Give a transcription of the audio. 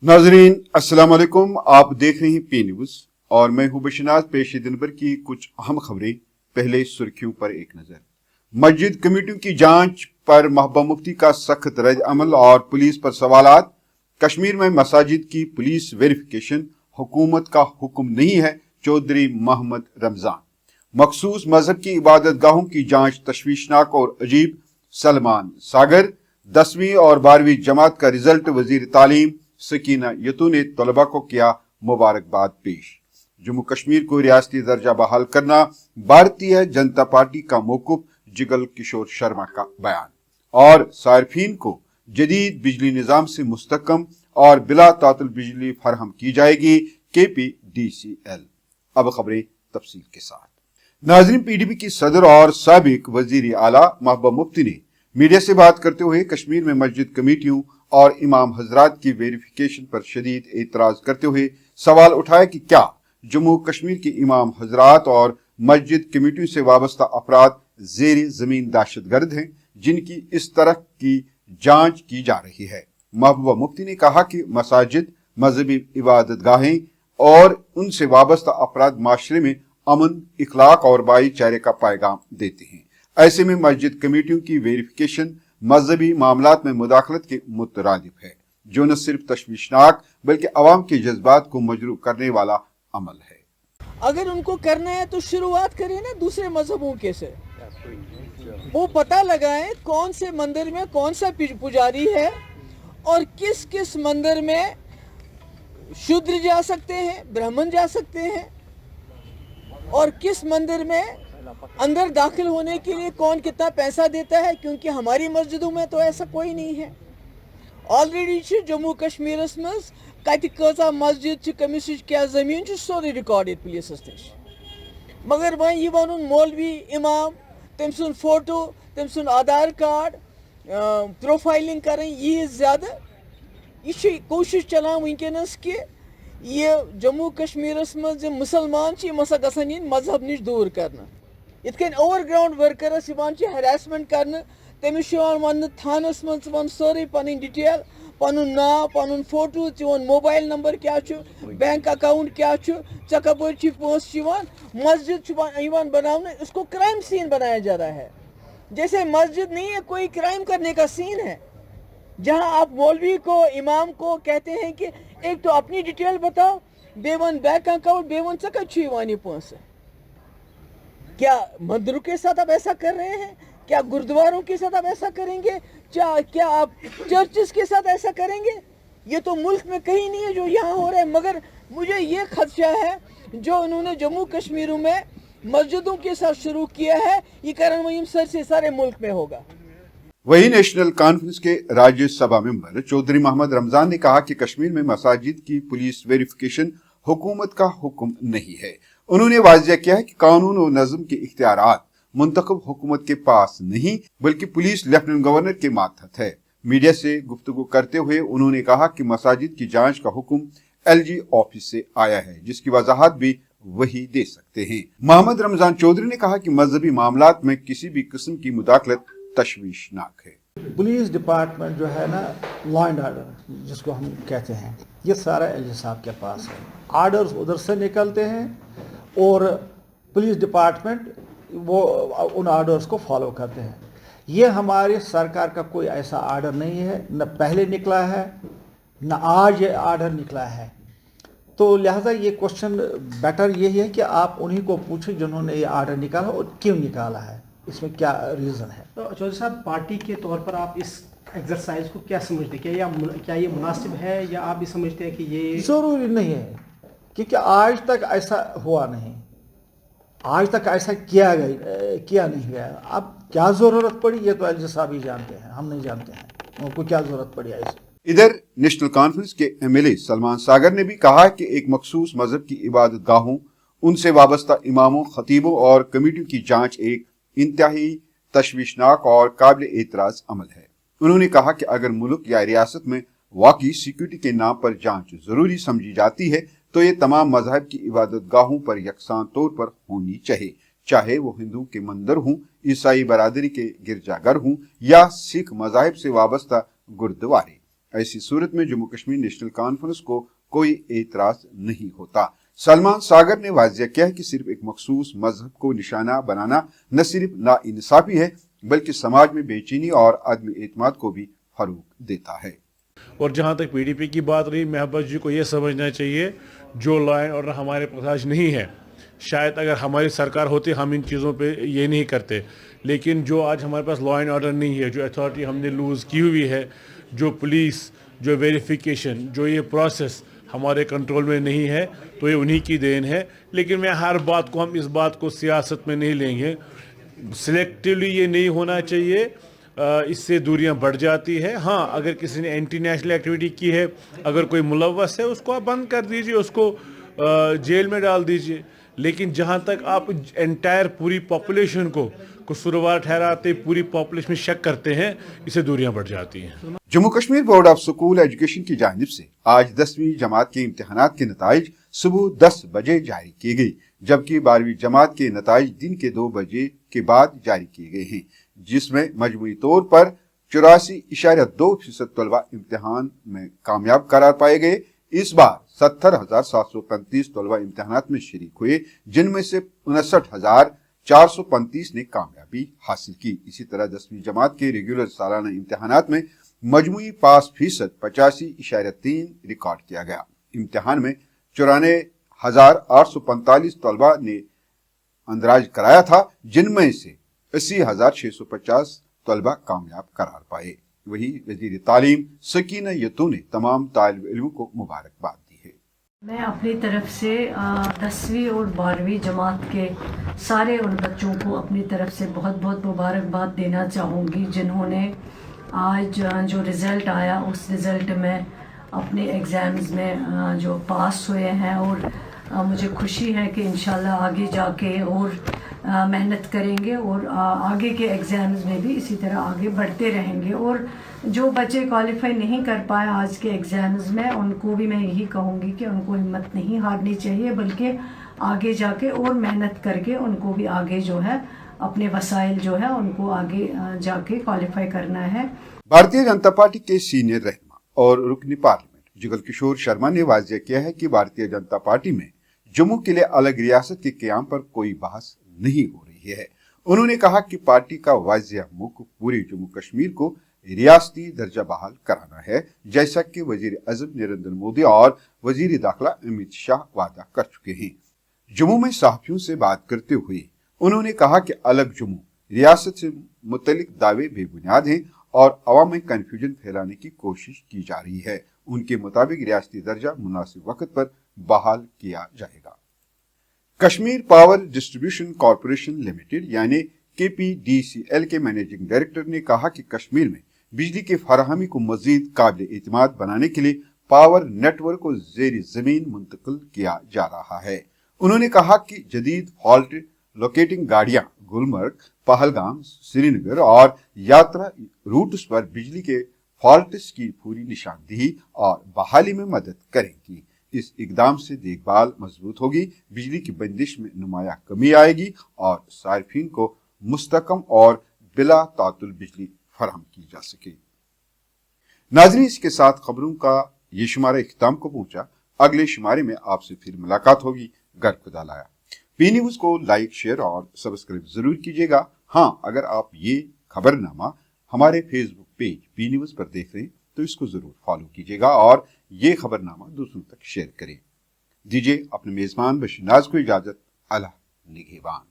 नाजरीन अस्सलाम वालेकुम। आप देख रहे हैं पी न्यूज और मैं हूं बशनाज। पेश दिन भर की कुछ अहम खबरें। पहले सुर्खियों पर एक नजर। मस्जिद कमेटियों की जांच पर महबूबा मुफ्ती का सख्त रद्द अमल और पुलिस पर सवालात। कश्मीर में मसाजिद की पुलिस वेरिफिकेशन हुकूमत का हुक्म नहीं है, चौधरी मोहम्मद रमजान। मखसूस मजहब की इबादत गाहों की जांच तशवीशनाक और अजीब। सलमान सागर। 10वीं और 12वीं जमात का रिजल्ट। वजीर तालीम सकीना यतू ने तलबा को किया मुबारकबाद पेश। जम्मू कश्मीर को रियासती दर्जा बहाल करना भारतीय जनता पार्टी का मौकूफ। जिगल किशोर शर्मा का बयान। और सार्फिन को जदीद बिजली निजाम से मुस्तकम और बिला तातुल बिजली फराहम की जाएगी। KPDCL। अब खबरें तफसील के साथ। नाज़रीन, PDP की सदर और साबिक वजीर आला महबूबा मुफ्ती ने मीडिया से बात करते हुए कश्मीर में मस्जिद कमेटियों और इमाम हजरात की वेरिफिकेशन पर शदीद एतराज करते हुए सवाल उठाया कि क्या जम्मू कश्मीर के इमाम हजरात और मस्जिद कमेटियों से वाबस्ता अफराद जेर जमीन दहशतगर्द हैं, जिनकी इस तरह की जांच की जा रही है। महबूबा मुफ्ती ने कहा कि मसाजिद, मजहबी इबादत गाहें और उनसे वाबस्ता अफराद माशरे में अमन, इखलाक और भाईचारे का पैगाम देते हैं। ऐसे में मस्जिद कमेटियों की वेरिफिकेशन मजहबी मामलात में मुदाखलत के मुतरादिफ है, जो न सिर्फ तशवीशनाक बल्कि अवाम के जज्बात को मजरूह करने वाला अमल है। अगर उनको करना है तो शुरुआत करें ना दूसरे मजहबों के से। वो पता लगाएं कौन से मंदिर में कौन सा पुजारी है और किस किस मंदिर में शूद्र जा सकते हैं, ब्राह्मण जा सकते हैं, और किस मंदिर में अंदर दाखिल होने के लिए कौन कितना पैसा देता है, क्योंकि हमारी मस्जिदों में तो ऐसा कोई नहीं है। ऑलरेडी जम्मू कश्मीर कत मस्जिद कमिस क्या जमीन सोरे रिकॉर्डेड पुलिस नश, मगर वह वन मौलवी इमाम तम सुन फोटो तम सुन आधार कार्ड प्रोफाइलिंग करें, ये ज्यादा यह कोशिश चलान वनकस कि यह जम्मू कश्मीर मज मुसलमान मसा गसन मजहब नश दूर करना। इतकन ओवरग्राउंड वर्करस हरासमेंट करने, तमिस वन थानस मज वन सोरे पन डिटेल, पन नाव, पन फोटो, चोन मोबाइल नंबर क्या, बैंक अकाउंट क्या, कपर पोस मस्जिद बनाने, इसको क्राइम सीन बनाया जा रहा है। जैसे मस्जिद नहीं है, कोई क्राइम करने का सीन है, जहां आप मौलवी को, इमाम को कहते हैं कि एक तो अपनी डिटेल बताओ, बेवन बैंक अकाउंट, बेवन चकानी पोस। क्या मंदिरों के साथ आप ऐसा कर रहे हैं? क्या गुरुद्वारों के साथ आप ऐसा करेंगे? क्या आप चर्चेस के साथ ऐसा करेंगे? ये तो मुल्क में कहीं नहीं है जो यहाँ हो रहा है। मगर मुझे ये खदशा है जो उन्होंने जम्मू कश्मीर में मस्जिदों के साथ शुरू किया है, ये कारण वही सर से सारे मुल्क में होगा। वही नेशनल कॉन्फ्रेंस के राज्यसभा मेंबर चौधरी मोहम्मद रमजान ने कहा कि कश्मीर में मसाजिद की पुलिस वेरिफिकेशन हुकूमत का हुक्म नहीं है। उन्होंने वाज़ेह किया है कि कानून और नज़्म के इख्तियारात मुंतखब हुकूमत के पास नहीं बल्कि पुलिस लेफ्टिनेंट गवर्नर के मातहत है। मीडिया से गुफ्तगू करते हुए उन्होंने कहा कि मसाजिद की जांच का हुक्म LG ऑफिस से आया है, जिसकी वजाहत भी वही दे सकते हैं। मोहम्मद रमजान चौधरी ने कहा कि मजहबी मामलात में किसी भी किस्म की मुदाखलत तशवीशनाक है। पुलिस डिपार्टमेंट जो है ना, लॉ एंड ऑर्डर जिसको हम कहते हैं, ये सारा LG साहब के पास है। आर्डर्स उधर से निकलते हैं और पुलिस डिपार्टमेंट वो उन आर्डर्स को फॉलो करते हैं। ये हमारी सरकार का कोई ऐसा आर्डर नहीं है, न पहले निकला है न आज ये आर्डर निकला है। तो लिहाजा ये क्वेश्चन बेटर यही है कि आप उन्हीं को पूछें जिन्होंने ये आर्डर निकाला और क्यों निकाला है, इसमें क्या रीज़न है। तो चौधरी साहब, पार्टी के तौर पर आप इस एक्सरसाइज को क्या समझते हैं? क्या ये मुनासिब है, या आप भी समझते हैं कि ये ज़रूरी नहीं है? क्योंकि आज तक ऐसा हुआ नहीं, आज तक ऐसा किया नहीं गया। अब क्या ज़रूरत पड़ी ये तो LG साहब ही जानते हैं, हम नहीं जानते हैं उनको क्या ज़रूरत पड़ी ऐसे। इधर नेशनल कॉन्फ्रेंस के MLA सलमान सागर ने भी कहा कि एक मखसूस मजहब की इबादत गाहों, उनसे वाबस्ता इमामों, खतीबों और कमेटियों की जांच एक इंतहाई तशवीशनाक और काबिल एतराज अमल है। उन्होंने कहा कि अगर मुल्क या रियासत में वाकई सिक्योरिटी के नाम पर जांच जरूरी समझी जाती है तो ये तमाम मजहब की इबादत गाहों पर यकसान तौर पर होनी चाहिए, चाहे वो हिंदू के मंदिर हों, ईसाई बरादरी के गिरजाघर हों या सिख मजाहब से वाबस्ता गुरुद्वारे। ऐसी सूरत में जम्मू कश्मीर नेशनल कॉन्फ्रेंस को कोई एतराज नहीं होता। सलमान सागर ने वाज़ेह किया है कि सिर्फ एक मखसूस मजहब को निशाना बनाना न सिर्फ नाइंसाफी है बल्कि समाज में बेचैनी और अदम एतमाद को भी फरोग देता है। और जहाँ तक PDP की बात रही, महबूब जी को ये समझना चाहिए जो लॉ एंड ऑर्डर हमारे पास आज नहीं है, शायद अगर हमारी सरकार होती हम इन चीज़ों पे ये नहीं करते, लेकिन जो आज हमारे पास लॉ एंड ऑर्डर नहीं है, जो अथॉरिटी हमने लूज़ की हुई है, जो पुलिस, जो वेरिफिकेशन, जो ये प्रोसेस हमारे कंट्रोल में नहीं है, तो ये उन्हीं की देन है। लेकिन मैं हर बात को, हम इस बात को सियासत में नहीं लेंगे, सिलेक्टिवली ये नहीं होना चाहिए, इससे दूरियां बढ़ जाती है। हाँ, अगर किसी ने एंटी नेशनल एक्टिविटी की है, अगर कोई मुलव्वस है, उसको आप बंद कर दीजिए, उसको जेल में डाल दीजिए। लेकिन जहाँ तक आप एंटायर पूरी पॉपुलेशन को कसूरवार ठहराते, पूरी पॉपुलेशन में शक करते हैं, इससे दूरियां बढ़ जाती हैं। Jammu Kashmir board of school education की जानिब से आज 10वीं जमात के इम्तिहानात के नताइज सुबह 10 बजे जारी किए गए, जबकि 12वीं जमात के नताइज दिन के 2 बजे के बाद जारी किए गए हैं, जिसमें मजमूई तौर पर 84.2% तलबा इम्तिहान में कामयाब करार पाए गए। इस बार 70,735 तलबा इम्तिहानात में शरीक हुए, जिनमें से 59,435 ने कामयाबी हासिल की। इसी तरह 10वीं जमात के रेगुलर सालाना इम्तिहानात में मजमूई पास फीसद 85.3 रिकॉर्ड किया गया। इम्तिहान में 94,845 तलबा ने अंदराज कराया था, जिनमें से 80,650 तलबा कामयाब करार पाए। वही वजीर तालीम सकीना यतू ने तमाम तालिब इल्मों को मुबारकबाद दी है। मैं अपनी तरफ से 10वीं और 12वीं जमात के सारे उन बच्चों को अपनी तरफ से बहुत बहुत मुबारकबाद देना चाहूँगी, जिन्होंने आज जो रिज़ल्ट आया उस रिज़ल्ट में अपने एग्ज़ाम्स में जो पास हुए हैं। और मुझे खुशी है कि इंशाल्लाह आगे जाके और मेहनत करेंगे और आगे के एग्ज़ाम्स में भी इसी तरह आगे बढ़ते रहेंगे। और जो बच्चे क्वालिफाई नहीं कर पाए आज के एग्ज़ाम्स में, उनको भी मैं यही कहूँगी कि उनको हिम्मत नहीं हारनी चाहिए, बल्कि आगे जाके और मेहनत करके उनको भी आगे जो है अपने वसाइल जो है उनको आगे जाके क्वालिफाई करना है। भारतीय जनता पार्टी के सीनियर रहनुमा और रुकनी पार्लियामेंट जुगल किशोर शर्मा ने वाज़ेह किया है कि भारतीय जनता पार्टी में जम्मू के लिए अलग रियासत के क़याम पर कोई बहस नहीं हो रही है। उन्होंने कहा कि पार्टी का वाज़ेह मौक़िफ़ पूरे जम्मू कश्मीर को रियासती दर्जा बहाल कराना है, जैसा कि वजीर आज़म नरेंद्र मोदी और वजीर दाखिला अमित शाह वादा कर चुके हैं। जम्मू में सहाफ़ियों से बात करते हुए उन्होंने कहा कि अलग जम्मू रियासत से मुतल्लिक दावे बेबुनियाद हैं और अवाम में कन्फ्यूजन फैलाने की कोशिश की जा रही है। उनके मुताबिक रियासती दर्जा मुनासिब वक्त पर बहाल किया जाएगा। Kashmir power distribution corporation limited यानी KPDCL के मैनेजिंग डायरेक्टर ने कहा कि कश्मीर में बिजली की फराहमी को मजीद काबिल एतमाद बनाने के लिए पावर नेटवर्क को ज़ेर ज़मीन मुंतकिल किया जा रहा है। उन्होंने कहा कि जदीद फॉल्ट लोकेटिंग गाड़ियां गुलमर्ग, पहलगाम, श्रीनगर और यात्रा रूट्स पर बिजली के फॉल्ट्स की पूरी निशानदेही और बहाली में मदद करेंगी। इस इकदाम से देखभाल मजबूत होगी, बिजली की बंदिश में नुमाया कमी आएगी और सार्फिन को मुस्तकम और बिला तातुल बिजली फराहम की जा सके। नाज़रीन, इसके साथ खबरों का ये शुमारा इख्तिताम को पहुंचा। अगले शुमारे में आपसे फिर मुलाकात होगी। गर खुदा लाया। पी न्यूज़ को लाइक, शेयर और सब्सक्राइब जरूर कीजिएगा। हाँ, अगर आप ये खबरनामा हमारे फेसबुक पेज पी न्यूज़ पर देख रहे हैं तो इसको जरूर फॉलो कीजिएगा और ये खबरनामा दूसरों तक शेयर करें। दीजिए अपने मेजबान बशीर नाज को इजाजत। अल्लाह निगहबान।